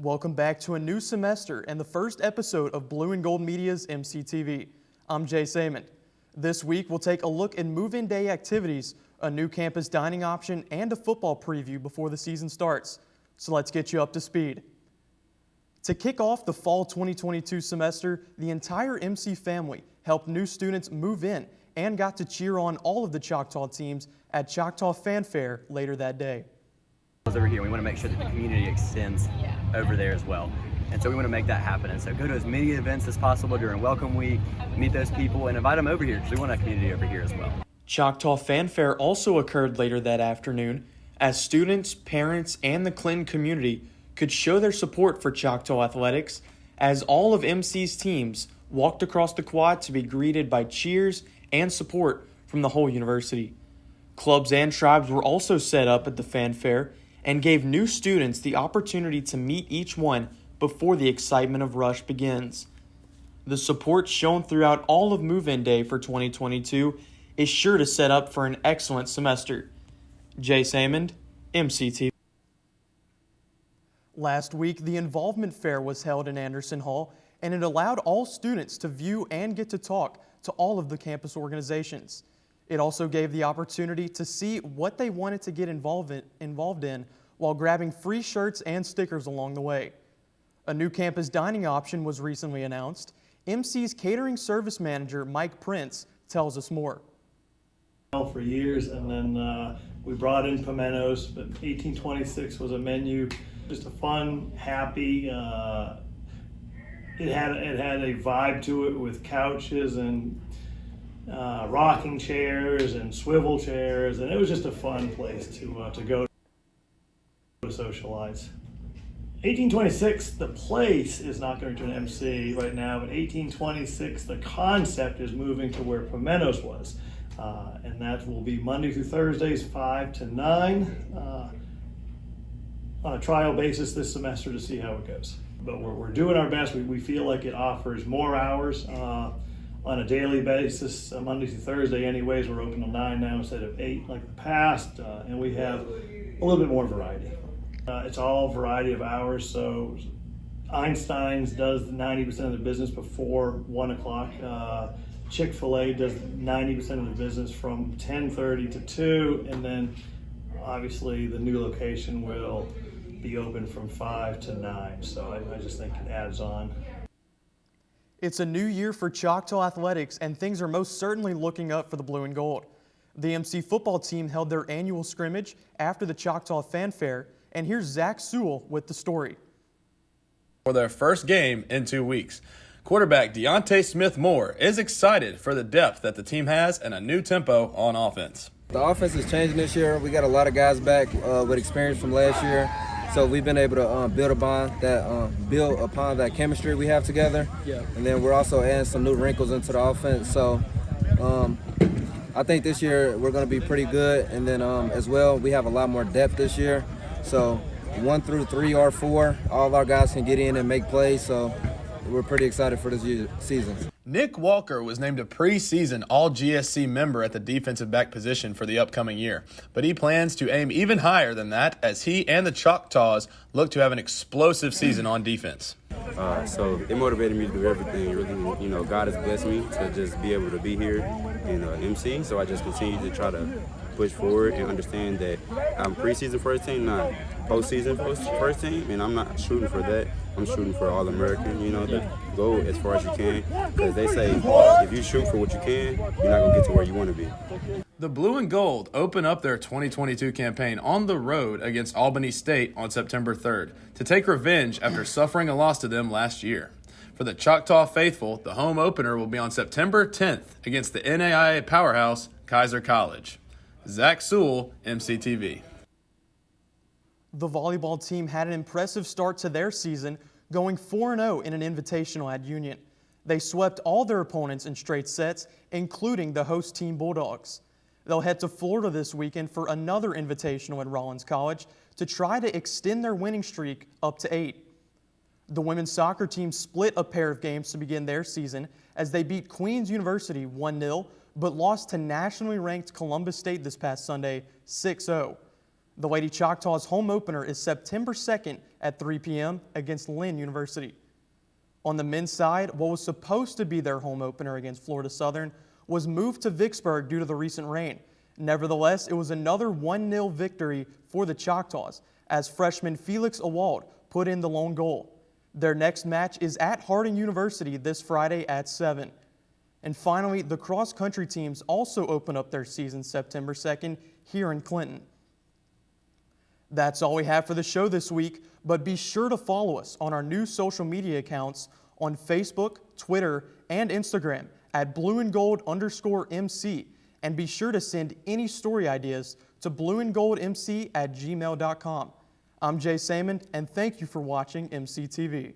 Welcome back to a new semester and the first episode of Blue and Gold Media's MCTV. I'm Jay Samond. This week we'll take a look at move-in day activities, a new campus dining option, and a football preview before the season starts. So let's get you up to speed. To kick off the fall 2022 semester, the entire MC family helped new students move in and got to cheer on all of the Choctaw teams at Choctaw Fan Fair later that day. Over here, we want to make sure that the community extends over there as well. And so we want to make that happen. And so go to as many events as possible during Welcome Week, meet those people, and invite them over here because we want a community over here as well. Choctaw Fan Fair also occurred later that afternoon as students, parents, and the Clinton community could show their support for Choctaw athletics as all of MC's teams walked across the quad to be greeted by cheers and support from the whole university. Clubs and tribes were also set up at the Fan Fair and gave new students the opportunity to meet each one before the excitement of Rush begins. The support shown throughout all of move-in day for 2022 is sure to set up for an excellent semester. Jay Samond, MCTV. Last week, the Involvement Fair was held in Anderson Hall, and it allowed all students to view and get to talk to all of the campus organizations. It also gave the opportunity to see what they wanted to get involved in while grabbing free shirts and stickers along the way. A new campus dining option was recently announced. MC's catering service manager, Mike Prince, tells us more. For years, and then we brought in pimentos, but 1826 was a menu, just a fun, happy, it had a vibe to it with couches and rocking chairs and swivel chairs, and it was just a fun place to go to socialize. 1826, the place is not going to an MC right now, but 1826, the concept is moving to where pimentos was. And that will be Monday through Thursdays, 5 to 9, on a trial basis this semester to see how it goes. But we're doing our best. We feel like it offers more hours on a daily basis, Monday through Thursday anyways. We're open till 9 now instead of 8 like the past, and we have a little bit more variety. It's all variety of hours, so Einstein's does 90% of the business before 1 o'clock. Chick-fil-A does 90% of the business from 10:30 to 2, and then obviously the new location will be open from 5 to 9, so I just think it adds on. It's a new year for Choctaw athletics, and things are most certainly looking up for the Blue and Gold. The MC football team held their annual scrimmage after the Choctaw Fan Fair, and here's Zach Sewell with the story. For their first game in 2 weeks, quarterback Deontay Smith-Moore is excited for the depth that the team has and a new tempo on offense. The offense is changing this year. We got a lot of guys back with experience from last year, so we've been able to build upon that chemistry we have together. Yeah. And then we're also adding some new wrinkles into the offense. So I think this year we're going to be pretty good. And then as well, we have a lot more depth this year. So 1 through 3 or 4, all of our guys can get in and make plays. So we're pretty excited for this season. Nick Walker was named a preseason All-GSC member at the defensive back position for the upcoming year, but he plans to aim even higher than that as he and the Choctaws look to have an explosive season on defense. So it motivated me to do everything. Really, God has blessed me to just be able to be here in MC, so I just continue to try to push forward and understand that I'm preseason first team, not postseason first team, and I'm not shooting for that. I'm shooting for All-American, to go as far as you can, because they say if you shoot for what you can, you're not going to get to where you want to be. The Blue and Gold open up their 2022 campaign on the road against Albany State on September 3rd to take revenge after suffering a loss to them last year. For the Choctaw faithful, the home opener will be on September 10th against the NAIA powerhouse, Kaiser College. Zach Sewell, MCTV. The volleyball team had an impressive start to their season, going 4-0 in an invitational at Union. They swept all their opponents in straight sets, including the host team Bulldogs. They'll head to Florida this weekend for another invitational at Rollins College to try to extend their winning streak up to 8. The women's soccer team split a pair of games to begin their season as they beat Queens University 1-0, but lost to nationally ranked Columbus State this past Sunday 6-0. The Lady Choctaws home opener is September 2nd at 3 p.m. against Lynn University. On the men's side, what was supposed to be their home opener against Florida Southern was moved to Vicksburg due to the recent rain. Nevertheless, it was another 1-0 victory for the Choctaws as freshman Felix Awald put in the lone goal. Their next match is at Harding University this Friday at 7. And finally, the cross-country teams also open up their season September 2nd here in Clinton. That's all we have for the show this week, but be sure to follow us on our new social media accounts on Facebook, Twitter, and Instagram at blueandgold_MC, and be sure to send any story ideas to blueandgoldmc@gmail.com. I'm Jay Saman, and thank you for watching MCTV.